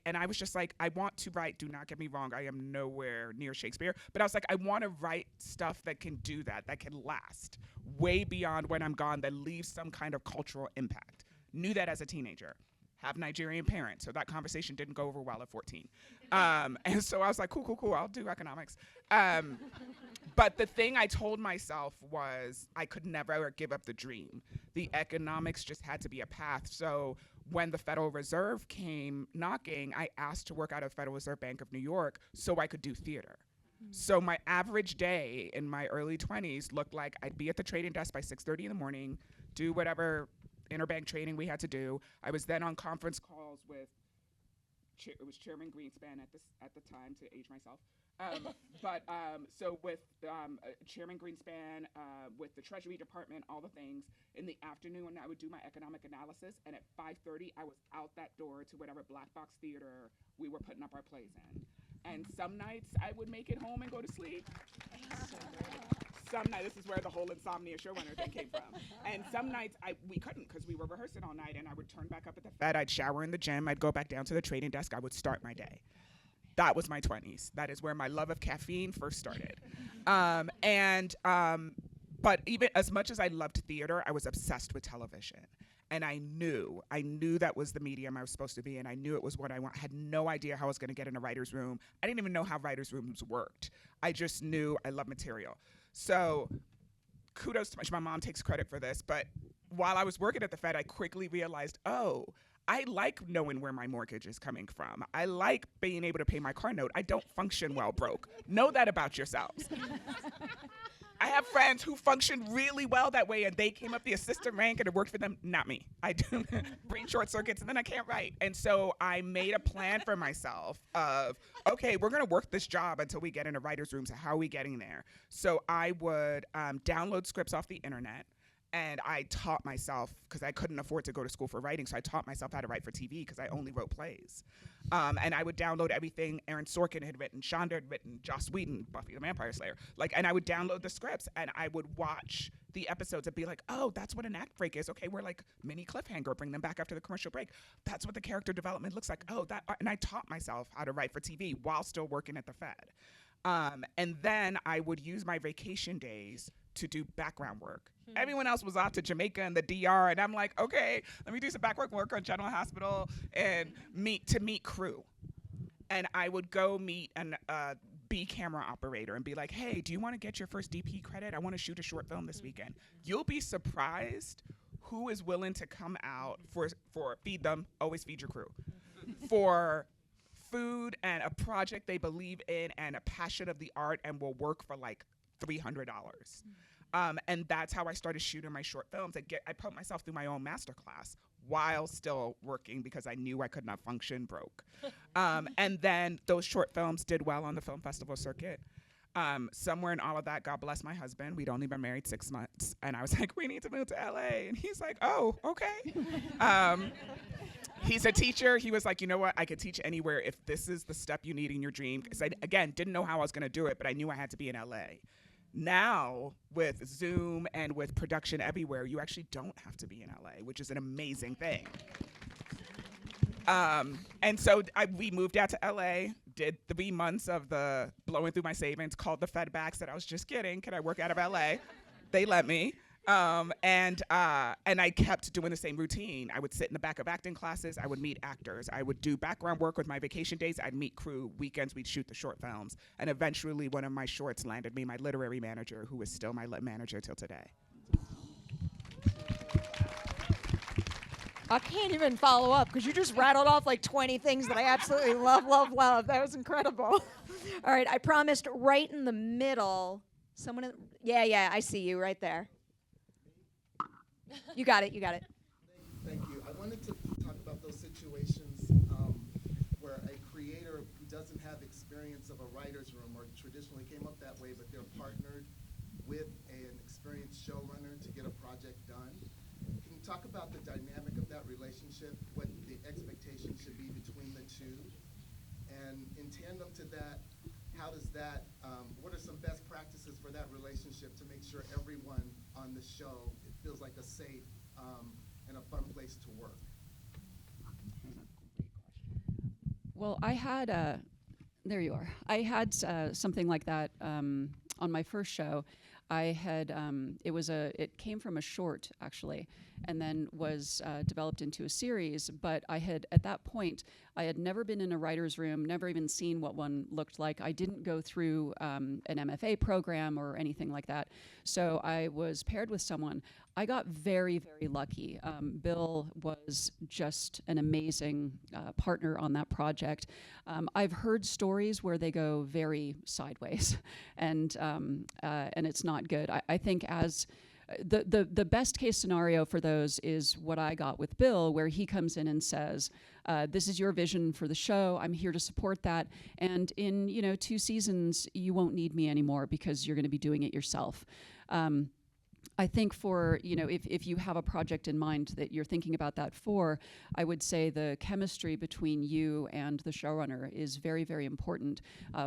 Speaker 10: and I was just like, I want to write, do not get me wrong, I am nowhere near Shakespeare, but I was like, I want to write stuff that can do that can last way beyond when I'm gone, that leaves some kind of cultural impact. Knew that as a teenager. Have Nigerian parents, so that conversation didn't go over well at 14. And so I was like, cool, I'll do economics. But the thing I told myself was I could never give up the dream. The economics just had to be a path. So when the Federal Reserve came knocking, I asked to work out of the Federal Reserve Bank of New York so I could do theater. So my average day in my early 20s looked like I'd be at the trading desk by 6:30 in the morning, do whatever interbank trading we had to do. I was then on conference calls with, it was Chairman Greenspan at the time, to age myself. So with Chairman Greenspan, with the Treasury Department, all the things. In the afternoon, I would do my economic analysis, and at 5:30, I was out that door to whatever black box theater we were putting up our plays in. And some nights I would make it home and go to sleep. Some nights, this is where the whole insomnia showrunner thing came from. And some nights we couldn't because we were rehearsing all night, and I would turn back up at the Fed. I'd shower in the gym. I'd go back down to the trading desk. I would start my day. That was my 20s. That is where my love of caffeine first started. But even as much as I loved theater, I was obsessed with television. And I knew that was the medium I was supposed to be in. I knew it was what I want. I had no idea how I was going to get in a writer's room. I didn't even know how writer's rooms worked. I just knew I love material. So kudos to my mom takes credit for this, but while I was working at the Fed, I quickly realized, I like knowing where my mortgage is coming from. I like being able to pay my car note. I don't function well broke. Know that about yourselves. I have friends who function really well that way, and they came up the assistant rank and it worked for them. Not me. I do bring short circuits and then I can't write. And so I made a plan for myself of, okay, we're gonna work this job until we get into writer's rooms. How are we getting there? So I would download scripts off the internet. And I taught myself, because I couldn't afford to go to school for writing, so I taught myself how to write for TV because I only wrote plays. And I would download everything Aaron Sorkin had written, Shonda had written, Joss Whedon, Buffy the Vampire Slayer. And I would download the scripts and I would watch the episodes and be like, oh, that's what an act break is. Okay, we're like mini cliffhanger, bring them back after the commercial break. That's what the character development looks like. Oh, and I taught myself how to write for TV while still working at the Fed. And then I would use my vacation days to do background work. Everyone else was off to Jamaica and the DR, and I'm like, okay, let me do some background work on General Hospital and meet crew. And I would go meet an B camera operator and be like, hey, do you want to get your first DP credit? I want to shoot a short film this weekend. You'll be surprised who is willing to come out for feed them, always feed your crew, for food and a project they believe in and a passion of the art, and will work for like $300. And that's how I started shooting my short films. I put myself through my own masterclass while still working because I knew I could not function broke. And then those short films did well on the film festival circuit. Somewhere in all of that, God bless my husband. We'd only been married 6 months. And I was like, we need to move to LA. And he's like, oh, okay. He's a teacher. He was like, you know what? I could teach anywhere if this is the step you need in your dream. Because I, again, didn't know how I was going to do it, but I knew I had to be in LA. Now, with Zoom and with production everywhere, you actually don't have to be in LA, which is an amazing thing. And so we moved out to LA, did 3 months of the blowing through my savings, called the Fed back, said I was just kidding. Can I work out of LA? They let me. And I kept doing the same routine. I would sit in the back of acting classes. I would meet actors. I would do background work with my vacation days. I'd meet crew. Weekends, we'd shoot the short films. And eventually, one of my shorts landed me my literary manager, who is still my manager till today.
Speaker 9: I can't even follow up because you just rattled off like 20 things that I absolutely love. That was incredible. All right, I promised right in the middle. Someone, yeah, I see you right there. You got it.
Speaker 15: Thank you. I wanted to talk about those situations where a creator who doesn't have experience of a writer's room or traditionally came up that way, but they're partnered with an experienced showrunner to get a project done. Can you talk about the dynamic of that relationship, what the expectation should be between the two? And in tandem to that, how does that, what are some best practices for that relationship to make sure everyone on the show feels like a safe and a fun place to work?
Speaker 3: Well, I had, there you are. I had something like that on my first show. I had, it came from a short actually, and then was developed into a series, but I had, at that point, I had never been in a writer's room, never even seen what one looked like. I didn't go through an MFA program or anything like that. So I was paired with someone. I got very, very lucky. Bill was just an amazing partner on that project. I've heard stories where they go very sideways, and it's not good. I think as the best case scenario for those is what I got with Bill, where he comes in and says, this is your vision for the show. I'm here to support that. And in 2 seasons, you won't need me anymore because you're going to be doing it yourself. I think for, if you have a project in mind that you're thinking about that for, I would say the chemistry between you and the showrunner is very, very important.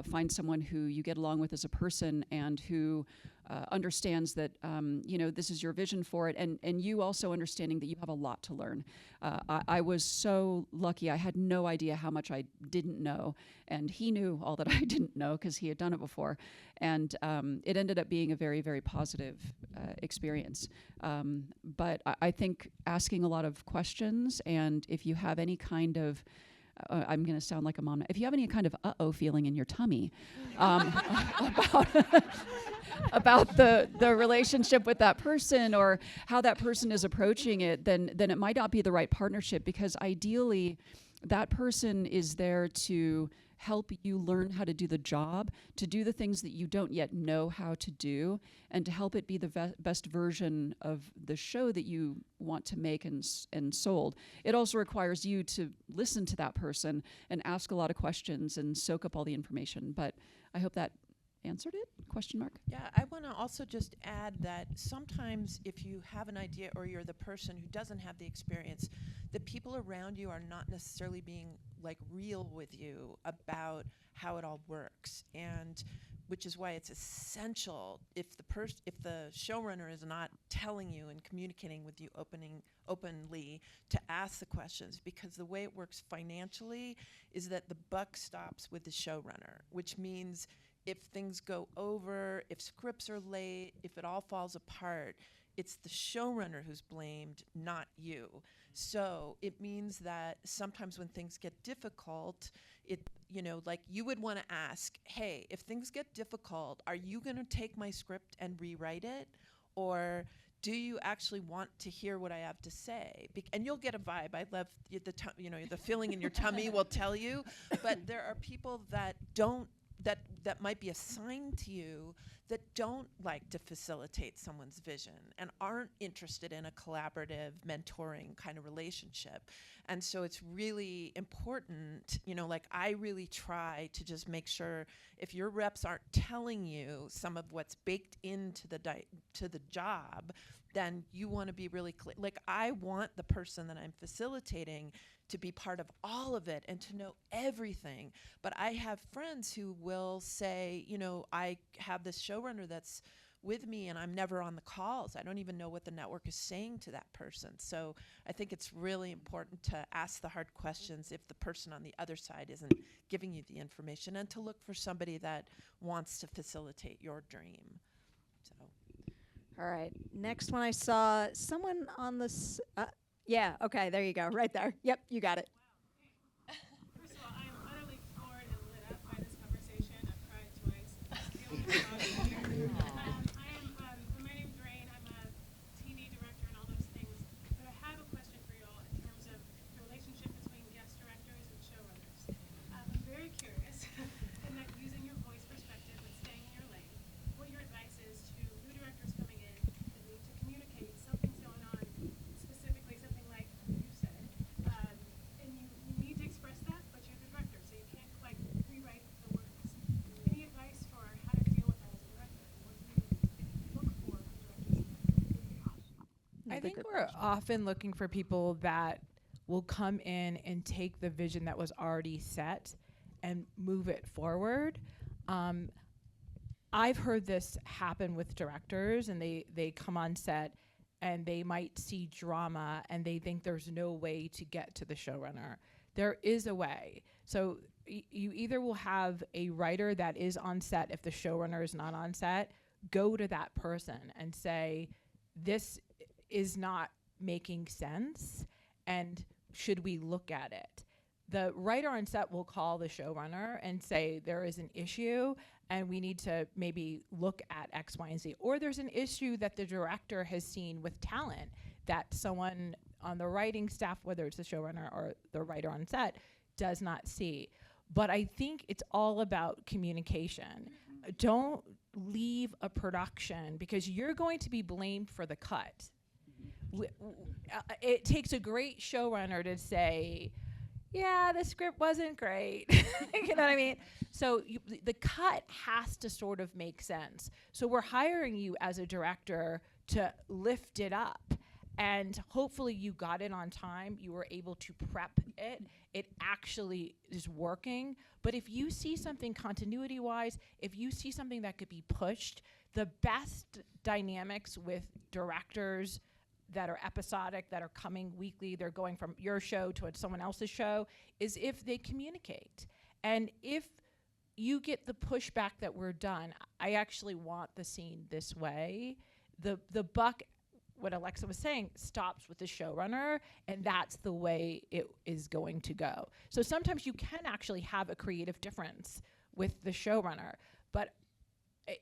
Speaker 3: Find someone who you get along with as a person and who understands that, this is your vision for it, and you also understanding that you have a lot to learn. I was so lucky. I had no idea how much I didn't know, and he knew all that I didn't know because he had done it before. And it ended up being a very, very positive experience. But I think asking a lot of questions, and if you have any kind of I'm going to sound like a mom. If you have any kind of uh-oh feeling in your tummy about the relationship with that person or how that person is approaching it, then it might not be the right partnership, because ideally that person is there to help you learn how to do the job, to do the things that you don't yet know how to do, and to help it be the best version of the show that you want to make and sold. It also requires you to listen to that person and ask a lot of questions and soak up all the information. But I hope that answered it? Question mark?
Speaker 13: Yeah, I want to also just add that sometimes if you have an idea or you're the person who doesn't have the experience, the people around you are not necessarily being like real with you about how it all works, and which is why it's essential if the showrunner is not telling you and communicating with you openly to ask the questions, because the way it works financially is that the buck stops with the showrunner, which means if things go over, if scripts are late, if it all falls apart, it's the showrunner who's blamed, not you. So it means that sometimes when things get difficult, like you would want to ask, hey, if things get difficult, are you going to take my script and rewrite it? Or do you actually want to hear what I have to say? And you'll get a vibe. I love the feeling in your tummy will tell you. But there are people that don't, that might be assigned to you that don't like to facilitate someone's vision and aren't interested in a collaborative mentoring kind of relationship. And so it's really important, I really try to just make sure if your reps aren't telling you some of what's baked into the job, then you want to be really clear. Like, I want the person that I'm facilitating to be part of all of it and to know everything. But I have friends who will say, I have this showrunner that's with me and I'm never on the calls. I don't even know what the network is saying to that person. So I think it's really important to ask the hard questions if the person on the other side isn't giving you the information, and to look for somebody that wants to facilitate your dream. So.
Speaker 9: All right. Next one, I saw someone on this. Yeah, okay, there you go, right there. Yep, you got it.
Speaker 16: First of all, I am utterly floored and lit up by this conversation. I've cried twice. My name's Rain. I'm a TV director and all those things. But I have a question for you all in terms of the relationship between guest directors and showrunners. I'm very curious, in that using your voice perspective and staying in your lane, what your advice is to new directors coming in that need to communicate something's going on, specifically something like you said, and you need to express that, but you're the director, so you can't quite rewrite the words. Any advice for how to deal with that as a director, and what you look for in directors?
Speaker 12: I think we're often looking for people that will come in and take the vision that was already set and move it forward. I've heard this happen with directors, and they come on set and they might see drama and they think there's no way to get to the showrunner. There is a way. So you either will have a writer that is on set. If the showrunner is not on set, go to that person and say, this is not making sense, and should we look at it? The writer on set will call the showrunner and say, there is an issue and we need to maybe look at X, Y, and Z. Or there's an issue that the director has seen with talent that someone on the writing staff, whether it's the showrunner or the writer on set, does not see. But I think it's all about communication. don't leave a production because you're going to be blamed for the cut. It takes a great showrunner to say, yeah, the script wasn't great. You know what I mean? So the cut has to sort of make sense. So we're hiring you as a director to lift it up. And hopefully you got it on time. You were able to prep it. It actually is working. But if you see something continuity-wise, if you see something that could be pushed, the best dynamics with directors that are episodic, that are coming weekly, they're going from your show to someone else's show, is if they communicate. And if you get the pushback that we're done, I actually want the scene this way, the buck, what Alexa was saying, stops with the showrunner, and that's the way it is going to go. So sometimes you can actually have a creative difference with the showrunner, but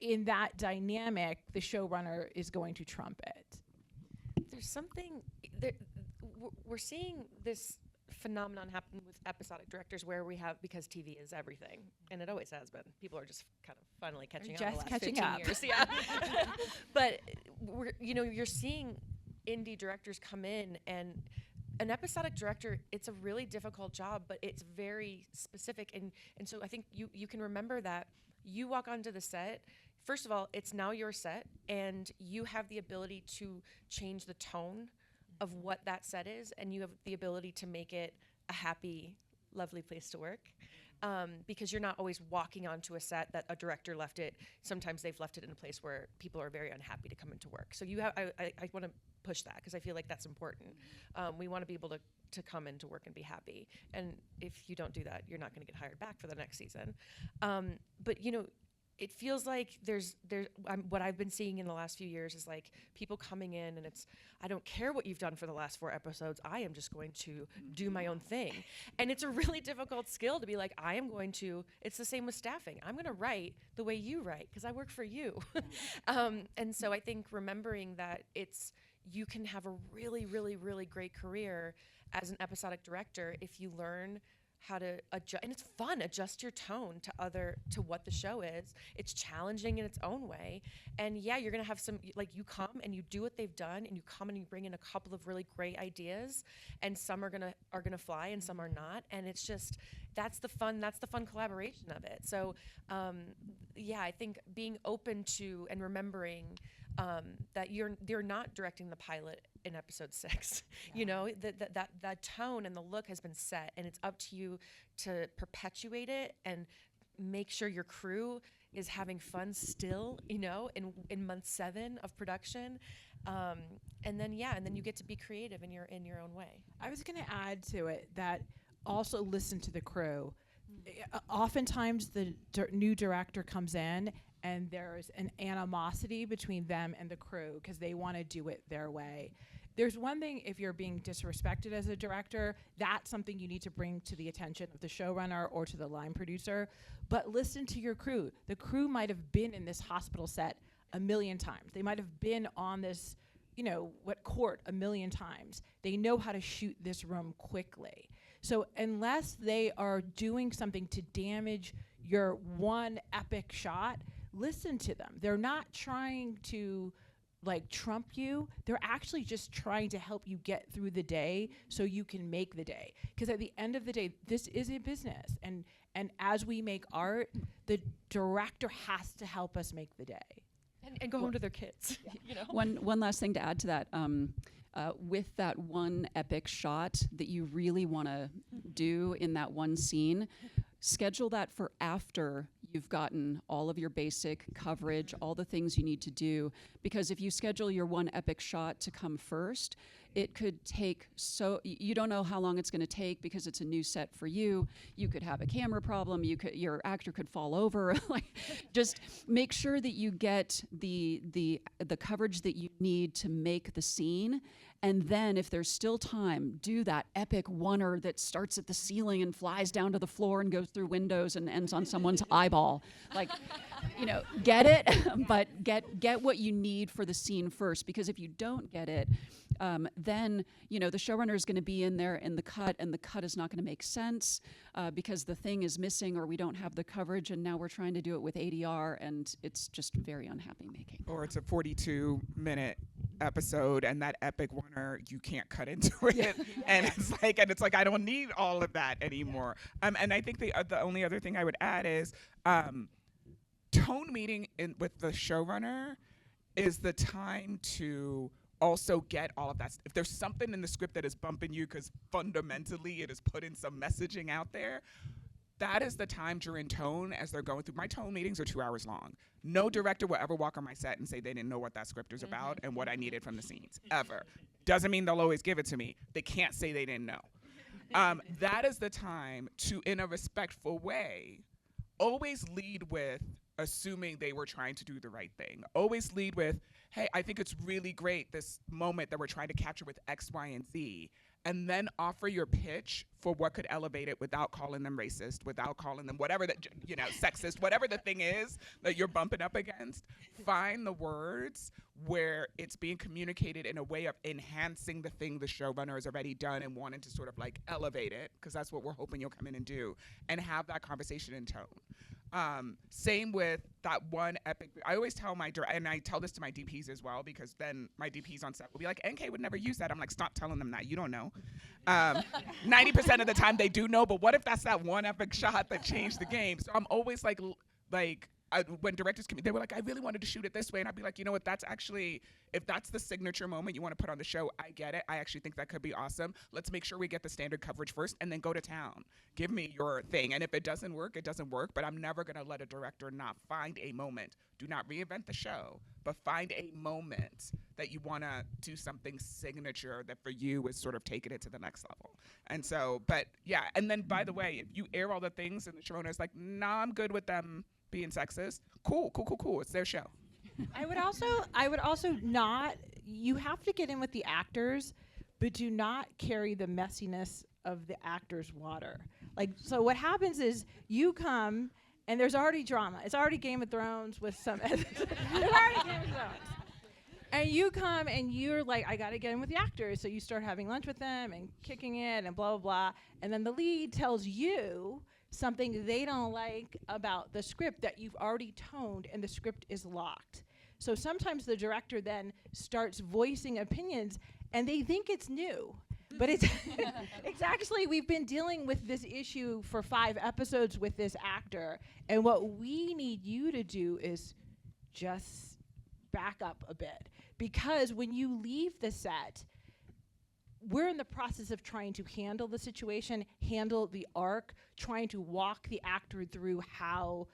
Speaker 12: in that dynamic, the showrunner is going to trump it.
Speaker 11: There's something we're seeing this phenomenon happen with episodic directors where we have, because TV is everything, and it always has been. People are just kind of finally catching up.
Speaker 12: Just catching up.
Speaker 11: Years, yeah. But you're seeing indie directors come in, and an episodic director, it's a really difficult job, but it's very specific, and so I think you can remember that you walk onto the set. First of all, it's now your set, and you have the ability to change the tone of what that set is, and you have the ability to make it a happy, lovely place to work. Because you're not always walking onto a set that a director left it. Sometimes they've left it in a place where people are very unhappy to come into work. So I want to push that because I feel like that's important. We want to be able to come into work and be happy. And if you don't do that, you're not going to get hired back for the next season. But it feels like there's what I've been seeing in the last few years is like people coming in and I don't care what you've done for the last 4 episodes. I am just going to do my own thing. And it's a really difficult skill to be like, it's the same with staffing. I'm going to write the way you write because I work for you. And so I think remembering that you can have a really, really, really great career as an episodic director if you learn how to adjust, and it's fun, adjust your tone to what the show is. It's challenging in its own way. And yeah, you're gonna have some, you come and you do what they've done, and you come and you bring in a couple of really great ideas, and some are gonna fly and some are not. And it's just, that's the fun collaboration of it. So yeah, I think being open to and remembering that you're not directing the pilot in episode 6. Yeah. That tone and the look has been set, and it's up to you to perpetuate it and make sure your crew is having fun still, in month 7 of production. And then you get to be creative in your own way.
Speaker 12: I was going to add to it that also listen to the crew. Oftentimes the new director comes in and there's an animosity between them and the crew because they want to do it their way. There's one thing if you're being disrespected as a director, that's something you need to bring to the attention of the showrunner or to the line producer, but listen to your crew. The crew might have been in this hospital set a million times. They might have been on this, court a million times. They know how to shoot this room quickly. So unless they are doing something to damage your one epic shot, listen to them. They're not trying to trump you. They're actually just trying to help you get through the day so you can make the day. Because at the end of the day, this is a business. And as we make art, the director has to help us make the day.
Speaker 11: And go home to their kids.
Speaker 3: One last thing to add to that. With that one epic shot that you really want to do in that one scene, schedule that for after you've gotten all of your basic coverage, all the things you need to do. Because if you schedule your one epic shot to come first, it could take you don't know how long it's going to take because it's a new set for you. You could have a camera problem. Your actor could fall over. Just make sure that you get the coverage that you need to make the scene. And then if there's still time, do that epic oneer that starts at the ceiling and flies down to the floor and goes through windows and ends on someone's eyeball. Get it, but get what you need for the scene first, because if you don't get it, then the showrunner is going to be in there in the cut, and the cut is not going to make sense because the thing is missing, or we don't have the coverage, and now we're trying to do it with ADR, and it's just very unhappy making.
Speaker 10: Or it's a 42-minute episode, and that epic oneer you can't cut into it, and it's like I don't need all of that anymore. And I think the only other thing I would add is tone meeting with the showrunner is the time to also get all of that. If there's something in the script that is bumping you because fundamentally it is putting some messaging out there, that is the time during tone as they're going through. My tone meetings are 2 hours long. No director will ever walk on my set and say they didn't know what that script is about and what I needed from the scenes, ever. Doesn't mean they'll always give it to me. They can't say they didn't know. That is the time to, in a respectful way, always lead with assuming they were trying to do the right thing. Always lead with, hey, I think it's really great, this moment that we're trying to capture with X, Y, and Z, and then offer your pitch for what could elevate it without calling them racist, without calling them whatever that, sexist, whatever the thing is that you're bumping up against. Find the words where it's being communicated in a way of enhancing the thing the showrunner has already done and wanting to sort of like elevate it, because that's what we're hoping you'll come in and do, and have that conversation in tone. Same with that one epic. I always tell and I tell this to my DPs as well, because then my DPs on set will be like, NK would never use that. I'm like, stop telling them that. You don't know. 90% of the time they do know, but what if that's that one epic shot that changed the game? So I'm always like when directors come, they were like, I really wanted to shoot it this way. And I'd be like, you know what, that's actually, if that's the signature moment you want to put on the show, I get it. I actually think that could be awesome. Let's make sure we get the standard coverage first and then go to town. Give me your thing. And if it doesn't work, it doesn't work. But I'm never going to let a director not find a moment. Do not reinvent the show, but find a moment that you want to do something signature that for you is sort of taking it to the next level. And so, but yeah. And then, by the way, if you air all the things and the showrunner is like, nah, I'm good with them being sexist, cool. It's their show.
Speaker 12: I would also not, you have to get in with the actors, but do not carry the messiness of the actors' water. So what happens is you come and there's already drama. It's already Game of Thrones with some, there's already Game of Thrones. And you come and you're like, I gotta get in with the actors. So you start having lunch with them and kicking it and blah, blah, blah. And then the lead tells you something they don't like about the script that you've already toned, and the script is locked. So sometimes the director then starts voicing opinions and they think it's new, but it's actually, we've been dealing with this issue for 5 episodes with this actor, and what we need you to do is just back up a bit, because when you leave the set, we're in the process of trying to handle the situation, handle the arc, trying to walk the actor through how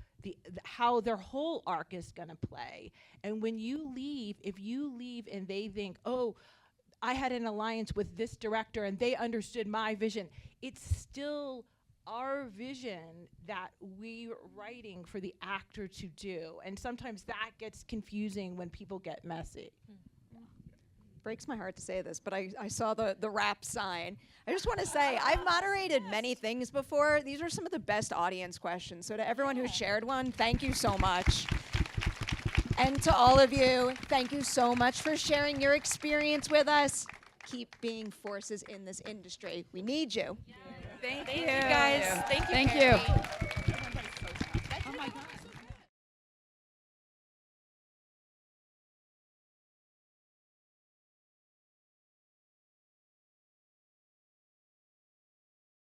Speaker 12: their whole arc is going to play. And when you leave, if you leave and they think, oh, I had an alliance with this director and they understood my vision, it's still our vision that we're writing for the actor to do. And sometimes that gets confusing when people get messy.
Speaker 9: Breaks my heart to say this, but I saw the wrap sign. I just want to say, I've moderated many things before. These were some of the best audience questions. So to everyone who shared one, thank you so much. And to all of you, thank you so much for sharing your experience with us. Keep being forces in this industry. We need you.
Speaker 11: Thank you, guys.
Speaker 9: Thank you.